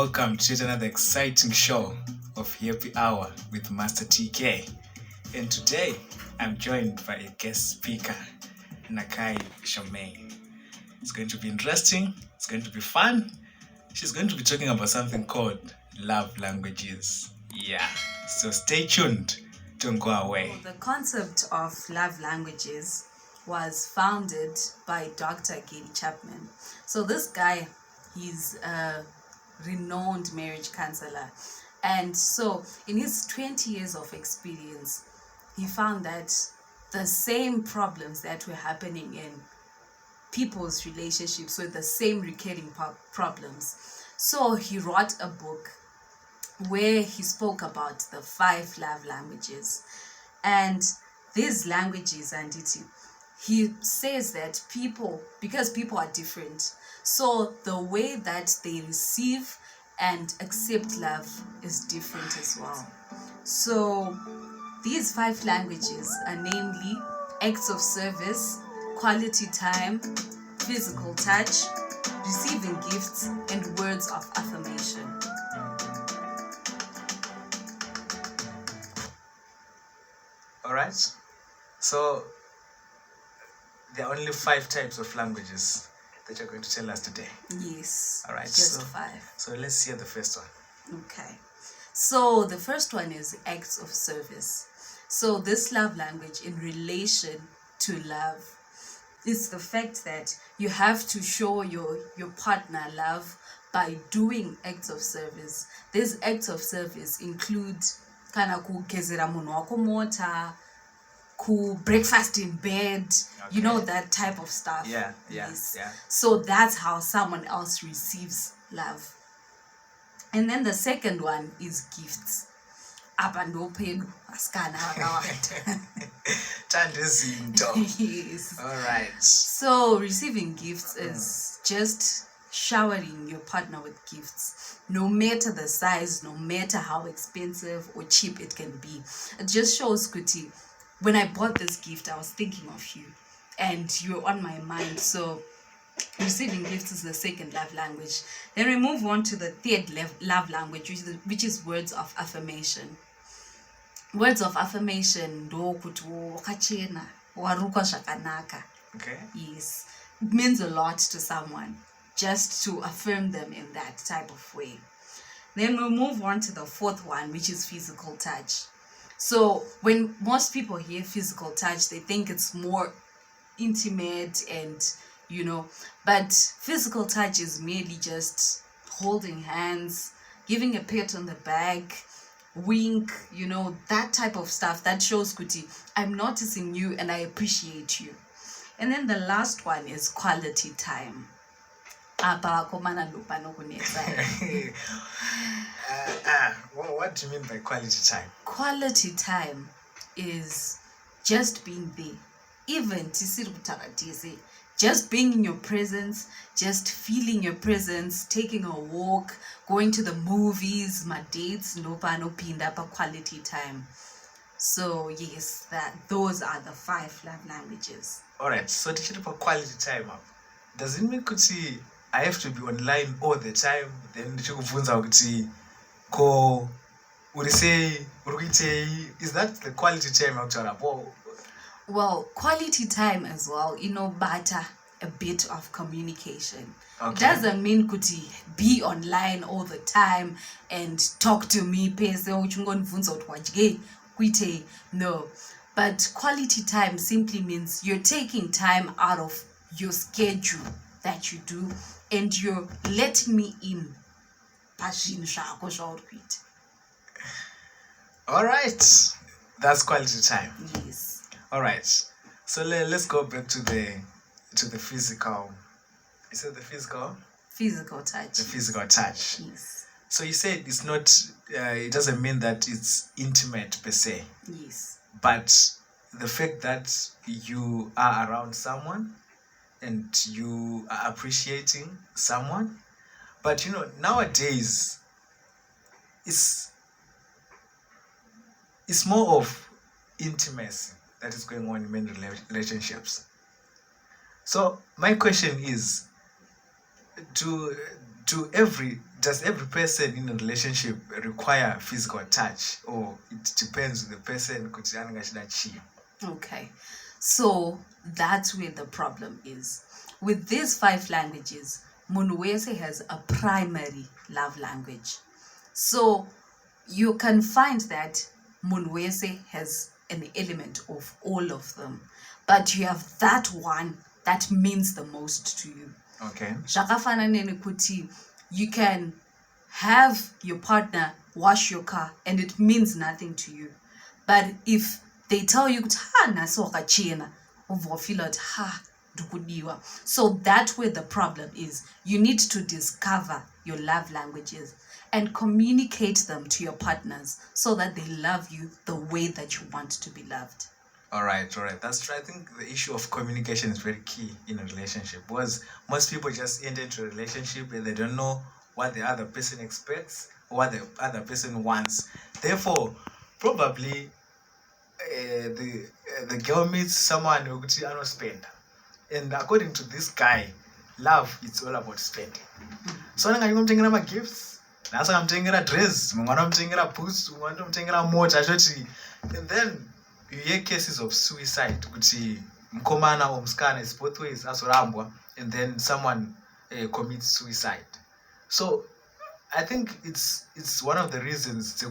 welcome to yet another exciting show of Happy Hour with Master TK. And today I'm joined by a guest speaker, Nakai Shamaine. It's going to be interesting, it's going to be fun. She's going to be talking about something called love languages. Yeah, so stay tuned, don't go away. The concept of love languages was founded by Dr. Gary Chapman. So this guy, he's a renowned marriage counselor. And so in his 20 years of experience, he found that the same problems that were happening in people's relationships were the same recurring problems. So he wrote a book where he spoke about the 5 love languages. And these languages, and he says that because people are different, so the way that they receive and accept love is different as well. So these 5 languages are namely acts of service, quality time, physical touch, receiving gifts, and words of affirmation. Alright, so there are only 5 types of languages that you're going to tell us today. Yes. Alright, just 5. So let's hear the first one. Okay. So the first one is acts of service. So this love language in relation to love is the fact that you have to show your partner love by doing acts of service. These acts of service include kana kugezera munhu wako mota, ku breakfast in bed, okay. You know, that type of stuff. Yeah. So that's how someone else receives love. And then the second one is gifts. Yes. All right. So receiving gifts is just showering your partner with gifts, no matter the size, no matter how expensive or cheap it can be. It just shows Kuti, when I bought this gift, I was thinking of you and you're on my mind. So receiving gifts is the second love language. Then we move on to the third love language, which is words of affirmation. Words of affirmation, okay. Yes, it means a lot to someone, just to affirm them in that type of way. Then we'll move on to the fourth one, which is physical touch. So when most people hear physical touch, they think it's more intimate and, but physical touch is merely just holding hands, giving a pat on the back, wink, that type of stuff that shows Kuti, I'm noticing you and I appreciate you. And then the last one is quality time. What do you mean by quality time? Quality time is just being there. Even just being in your presence, just feeling your presence, taking a walk, going to the movies, my dates, quality time. So yes, those are the 5 love languages. Alright, so teaching about quality time, does it mean Kuti I have to be online all the time? Then is that the quality time? Well, quality time as well, but a bit of communication. Okay. It doesn't mean Kuti be online all the time and talk to me, no. But quality time simply means you're taking time out of your schedule that you do and you're letting me in. All right, that's quality time. Yes. All right, so let's go back to the physical. You said the physical touch. The physical touch. Yes. So you said it's not. It doesn't mean that it's intimate per se. Yes. But the fact that you are around someone and you are appreciating someone, but nowadays it's more of intimacy that is going on in many relationships. So my question is, does every person in a relationship require physical touch, or it depends on the person? Okay, so that's where the problem is. With these 5 languages, Munwese has a primary love language. So you can find that Munwese has an element of all of them, but you have that one that means the most to you. Okay. Zvakafana nekuti you can have your partner wash your car and it means nothing to you. But if they tell you, ha, naso wakachena, uvofeel it, ha, ndukudiwa. So that's where the problem is. You need to discover your love languages and communicate them to your partners so that they love you the way that you want to be loved. All right. That's true. I think the issue of communication is very key in a relationship, because most people just enter into a relationship and they don't know what the other person expects or what the other person wants. Therefore, probably the girl meets someone who can spend. And according to this guy, love, it's all about spending. So I'm going to my gifts. That's I'm taking a dress. I'm taking a boots. I'm taking a motor. And then you hear cases of suicide. Mkomana or mskana is both ways as Rambwa, and then someone commits suicide. So I think it's one of the reasons the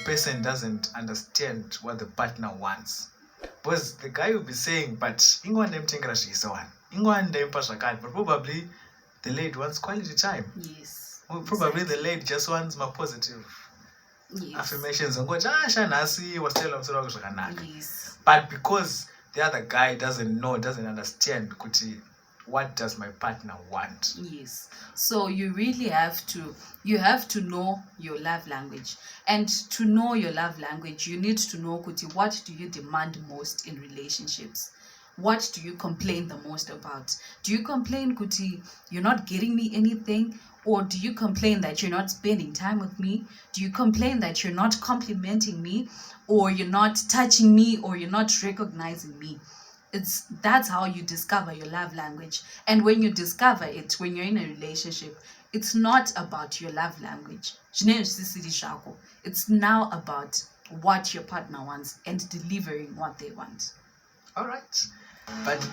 person doesn't understand what the partner wants. Because the guy will be saying, but Ingwan dem tingra she is one. Ingwan dem pashakat, but probably the lady wants quality time. Yes. Well, probably the lady just wants more positive affirmations and go, yes. But because the other guy doesn't understand, what does my partner want? Yes. So you really have to know your love language. And to know your love language, you need to know what do you demand most in relationships? What do you complain the most about? Do you complain you're not getting me anything? Or do you complain that you're not spending time with me? Do you complain that you're not complimenting me? Or you're not touching me? Or you're not recognizing me? That's how you discover your love language. And when you discover it, when you're in a relationship, it's not about your love language. It's now about what your partner wants and delivering what they want. All right. But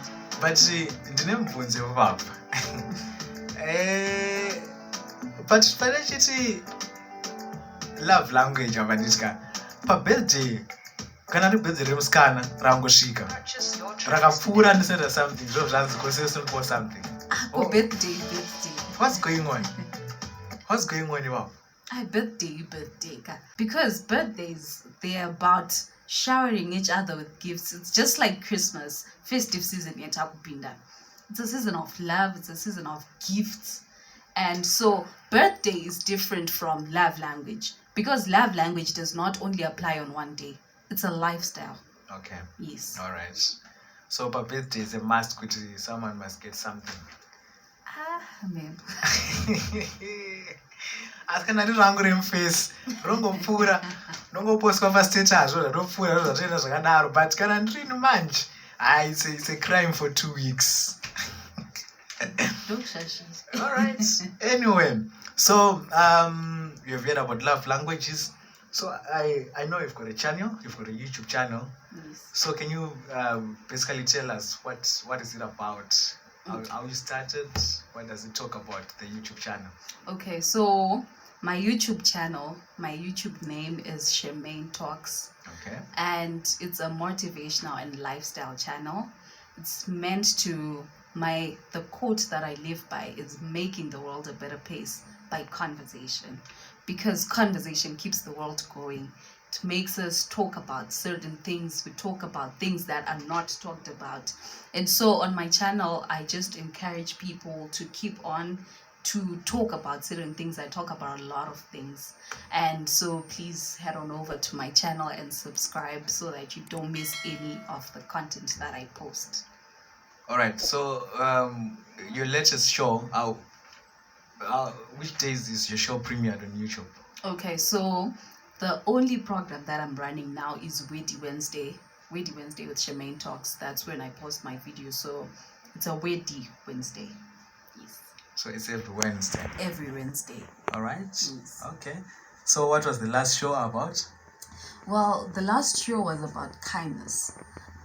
but actually love language avanditya pa birthday kana ri birthday remusikana rangosvika rakapfuura ndisenda something zviro zvanzi consistent for something. Birthday. What's going on Iwavo? Birthday. Because birthdays, they're about showering each other with gifts. It's just like Christmas, festive season. It's a season of love. It's a season of gifts. And so birthday is different from love language, because love language does not only apply on one day. It's a lifestyle. Okay. Yes. All right. So for birthday is a must. Someone must get something. Man. Asikana rangu remface rongopfuura nongopostwa pastatus zvatopfuura zvatoita zvakadaro, but kana ndiri manje it's a crime for 2 weeks. All right. Anyway, so you've heard about love languages. So I know you've got a YouTube channel. Yes. So can you basically tell us what is it about? How you started? What does it talk about, the YouTube channel? Okay, so my YouTube channel, my YouTube name is Charmaine Talks. Okay. And it's a motivational and lifestyle channel. It's meant to the quote that I live by is making the world a better place by conversation, because conversation keeps the world going. It makes us talk about certain things. We talk about things that are not talked about. And so on my channel, I just encourage people to keep on to talk about certain things. I talk about a lot of things. And so please head on over to my channel and subscribe so that you don't miss any of the content that I post. All right. So your latest show, which days is your show premiered on YouTube? Okay, so the only program that I'm running now is Weedy Wednesday with Charmaine Talks. That's when I post my videos. So it's a Weedy Wednesday. Yes. So it's every Wednesday. Every Wednesday. All right. Yes. Okay. So what was the last show about? Well, the last show was about kindness,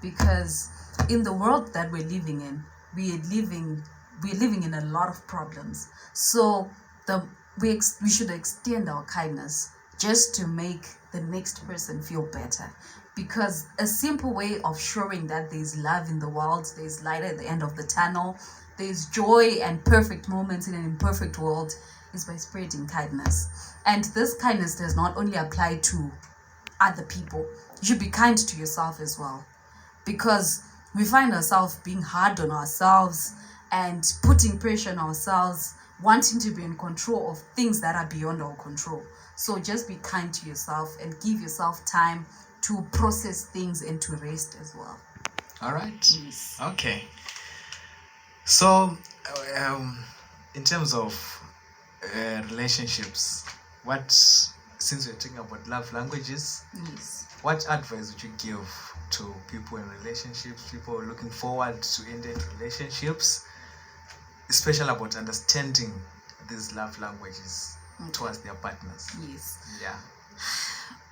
because in the world that we're living in, we're living in a lot of problems. So we should extend our kindness just to make the next person feel better, because a simple way of showing that there's love in the world, there's light at the end of the tunnel, there's joy and perfect moments in an imperfect world, is by spreading kindness. And this kindness does not only apply to other people. You should be kind to yourself as well, because we find ourselves being hard on ourselves and putting pressure on ourselves, wanting to be in control of things that are beyond our control. So just be kind to yourself and give yourself time to process things and to rest as well. All right. Yes. Okay. So, in terms of relationships, since we're talking about love languages, Yes. what advice would you give to people in relationships, people looking forward to ending relationships, especially about understanding these love languages towards their partners? Yes. Yeah.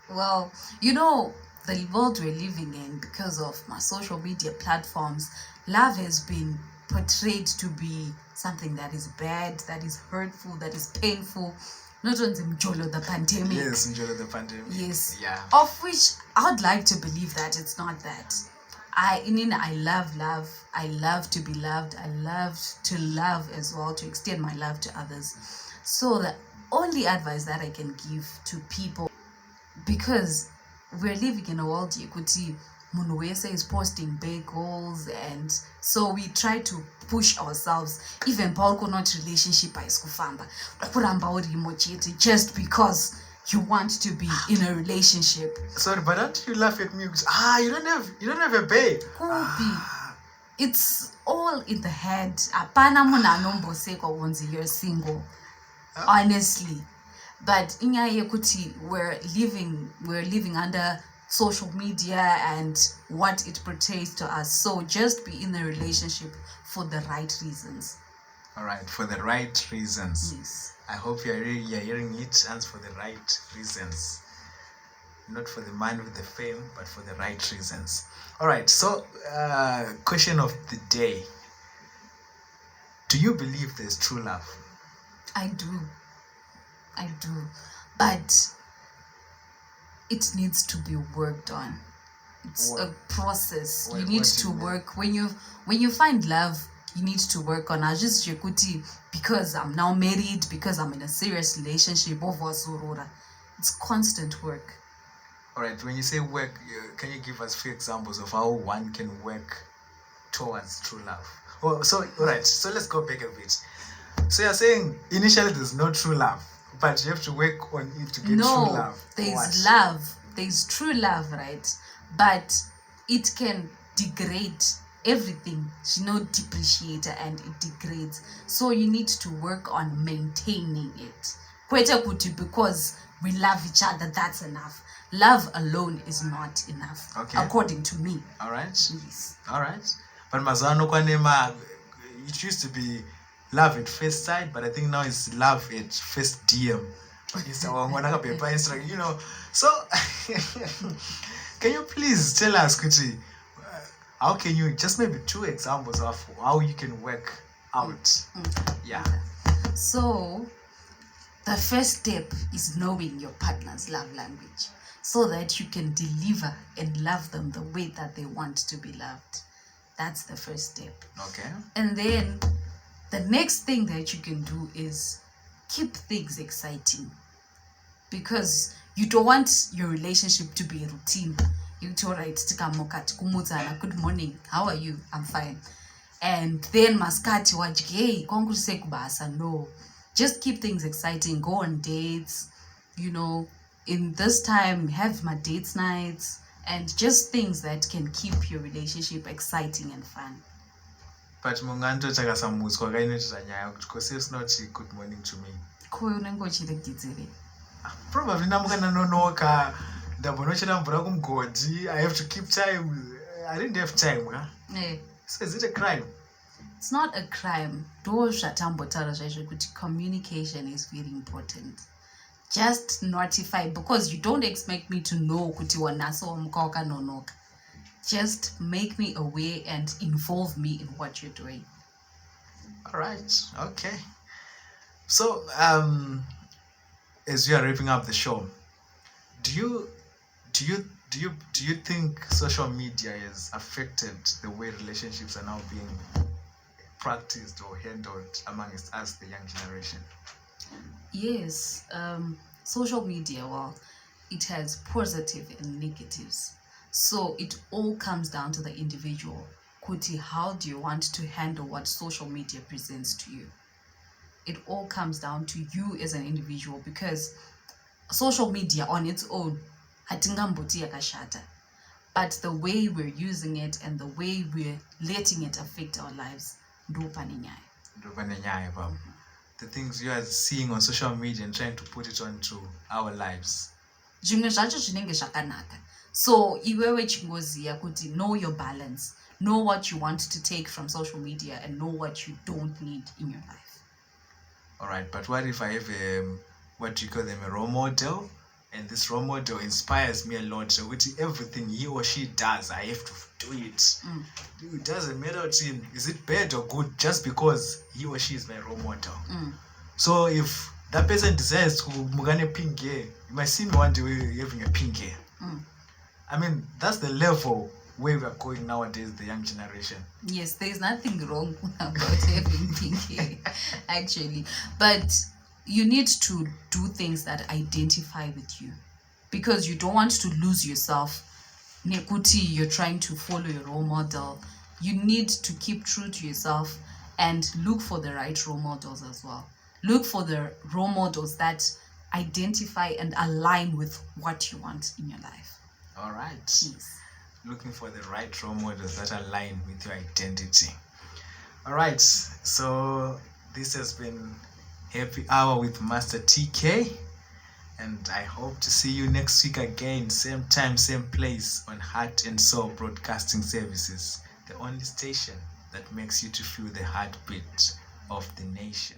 Well, the world we're living in, because of my social media platforms, love has been portrayed to be something that is bad, that is hurtful, that is painful. Not only Mjolo, the pandemic. Yes, Mjolo, the pandemic. Yes. Yeah. Of which I would like to believe that it's not that. I love love. I love to be loved. I love to love as well, to extend my love to others. So the only advice that I can give to people, because we're living in a world yekuti munhu wese is posting big goals, and so we try to push ourselves. Even paul not relationship haisi kufamba kuramba urimo chete just because you want to be in a relationship. Sorry, but don't you laugh at me? You don't have a babe. It's all in the head. Apana munhu anombosekwa kunzi you're single. Honestly. But inyaya yekuti we're living under social media and what it portrays to us. So just be in a relationship for the right reasons. All right, for the right reasons. Yes. I hope you're hearing it, and for the right reasons. Not for the man with the fame, but for the right reasons. All right, so question of the day. Do you believe there's true love? I do. But it needs to be worked on. It's a process. You need to work. When you find love, you need to work on. Because I'm now married, because I'm in a serious relationship, it's constant work. All right, when you say work, can you give us a few examples of how one can work towards true love? All right, so let's go back a bit. So you're saying initially there's no true love, but you have to work on it to get true love. There's love. There's true love, right? But it can degrade everything. Depreciate and it degrades. So you need to work on maintaining it. Because we love each other, that's enough. Love alone is not enough, according to me. All right. Yes. All right. But mazano kwanema, it used to be love at first sight, but I think now it's love at first DM. So can you please tell us, Kuti, how can you just maybe 2 examples of how you can work out? Yeah. So the first step is knowing your partner's love language, so that you can deliver and love them the way that they want to be loved. That's the first step. Okay. And then the next thing that you can do is keep things exciting, because you don't want your relationship to be a routine. You're right, good morning, how are you? I'm fine. And then maskati wajike, konguse kubasa. No, just keep things exciting. Go on dates, in this time, have my dates nights, and just things that can keep your relationship exciting and fun. But munganto chakasamutswa kainoita nyaya because it's not good morning to me. Probably namukana nonoka ndabonochera mvura kumugodi. I have to keep time. I didn't have time. So is it a crime? It's not a crime. Communication is very important. Just notify, because you don't expect me to know kuti wanaso mkoka nonoka. Just make me aware and involve me in what you're doing. All right. Okay. So, as we are wrapping up the show, do you think social media has affected the way relationships are now being practiced or handled amongst us, the young generation? Yes. Social media, well, it has positive and negatives. So it all comes down to the individual. Kuti, how do you want to handle what social media presents to you? It all comes down to you as an individual, because social media on its own, hatingambuti yakashata. But the way we're using it and the way we're letting it affect our lives, the things you are seeing on social media and trying to put it onto our lives. So iwewe chingoziya kuti know your balance, know what you want to take from social media and know what you don't need in your life. All right, but what if I have what do you call them, a role model, and this role model inspires me a lot, so with everything he or she does I have to do it. It doesn't matter to him is it bad or good just because he or she is my role model. So if that person decides to mugane pink hair, you might see me one day having a pink hair. I mean, that's the level where we are going nowadays, the young generation. Yes, there's nothing wrong about having pink hair, actually. But you need to do things that identify with you, because you don't want to lose yourself. Nekuti, you're trying to follow your role model. You need to keep true to yourself and look for the right role models as well. Look for the role models that identify and align with what you want in your life. All right. Yes. Looking for the right role models that align with your identity. All right. So this has been Happy Hour with Master TK. And I hope to see you next week again, same time, same place on Heart and Soul Broadcasting Services, the only station that makes you to feel the heartbeat of the nation.